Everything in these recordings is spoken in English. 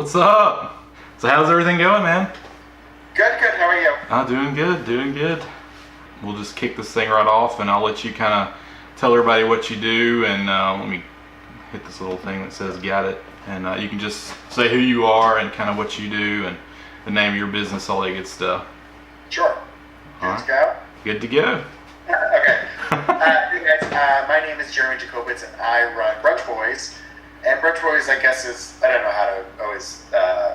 What's up? So how's everything going, man? Good. How are you? Doing good. We'll just kick this thing right off, and I'll let you kind of tell everybody what you do, and let me hit this little thing that says "Got it," and you can just say who you are and kind of what you do and the name of your business, all that good stuff. Sure. Let's go. Good to go. Okay. Hey guys, my name is Jeremy Jacobitz, and I run Brunch Boys. And Brunch Boys, I guess, I don't know how to always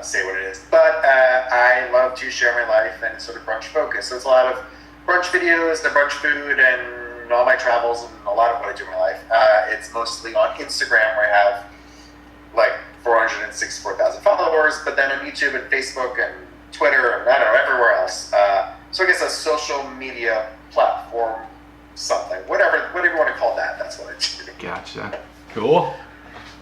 say what it is, but I love to share my life and sort of brunch focus. So it's a lot of brunch videos, the brunch food, and all my travels, and a lot of what I do in my life. It's mostly on Instagram, where I have like 464,000 followers, but then on YouTube and Facebook and Twitter and I don't know, everywhere else. So I guess a social media platform, something, whatever you want to call that. That's what I do. Gotcha. Cool.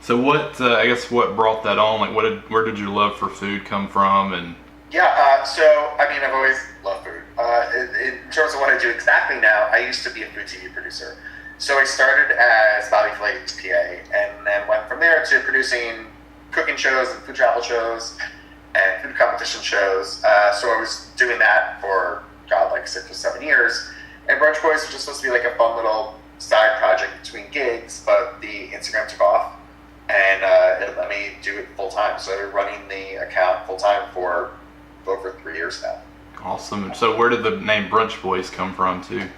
So what brought that on? Like, where did your love for food come from? And so I mean, I've always loved food. In terms of what I do exactly now, I used to be a food TV producer. So I started as Bobby Flay's PA, and then went from there to producing cooking shows and food travel shows and food competition shows. So I was doing that for like 6 or 7 years. And Brunch Boys was just supposed to be like a fun little side project between gigs, but the Instagram took off, and it let me do it full time. So I've been running the account full time for over 3 years now. Awesome. So where did the name Brunch Boys come from too?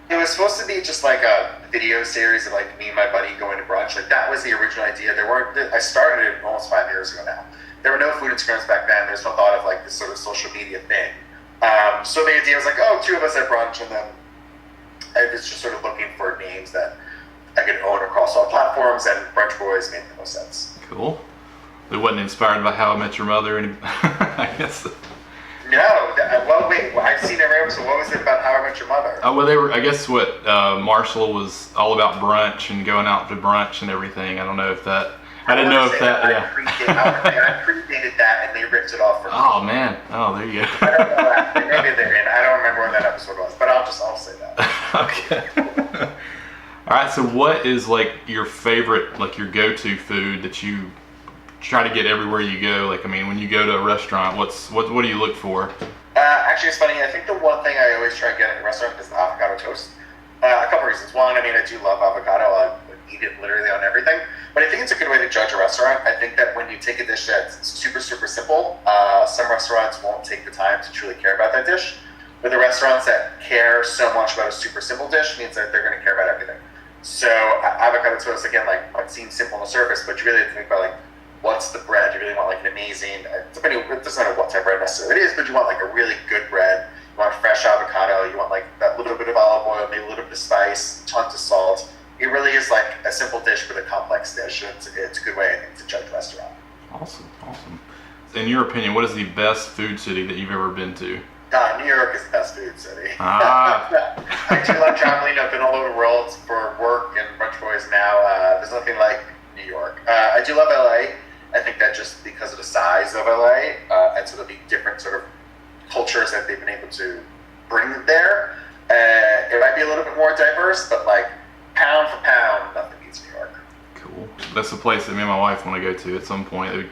It was supposed to be just like a video series of like me and my buddy going to brunch. Like that was the original idea. I started it almost 5 years ago now. There were no food Instagrams back then. There's no thought of like this sort of social media thing. So the idea was like, two of us at brunch, and then I was just sort of looking for names that I could own across all platforms, and Brunch Boys made the most sense. Cool. It wasn't inspired by How I Met Your Mother, I guess. No. I've seen every episode. What was it about How I Met Your Mother? Oh, well, I guess what Marshall was all about brunch and going out to brunch and everything. I don't know if that. I didn't know if that. I predated that, and they ripped it off from me. Oh man. Oh, there you go. I don't know that. Maybe they're in. I don't remember when that episode was, but I'll say that. Okay. All right. So, what is like your favorite, like your go-to food that you try to get everywhere you go? Like, I mean, when you go to a restaurant, what do you look for? Actually, it's funny. I think the one thing I always try to get at a restaurant is the avocado toast. A couple reasons. One, I mean, I do love avocado. I eat it literally on everything. But I think it's a good way to judge a restaurant. I think that when you take a dish that's super, super simple, some restaurants won't take the time to truly care about that dish. But the restaurants that care so much about a super simple dish means that they're going to care about everything. So avocado toast, again, like it seems simple on the surface, but you really have to think about like, what's the bread? You really want like an amazing, it doesn't matter what type of bread necessarily it is, but you want like a really good bread. You want fresh avocado. You want like that little bit of olive oil, maybe a little bit of spice, tons of salt. It really is like a simple dish but a complex dish. It's a good way, I think, to judge a restaurant. Awesome. In your opinion, what is the best food city that you've ever been to? New York is the best food city. I do love traveling. I've been all over the world for work and Brunch Boys now. There's nothing like New York. I do love LA. I think that just because of the size of LA and sort of the different sort of cultures that they've been able to bring there, it might be a little bit more diverse, but like pound for pound, nothing beats New York. Cool. That's the place that me and my wife want to go to at some point.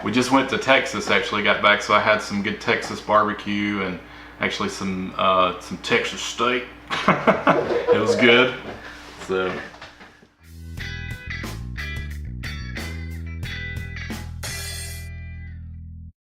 We just went to Texas, actually got back, so I had some good Texas barbecue and actually some Texas steak. It was good. So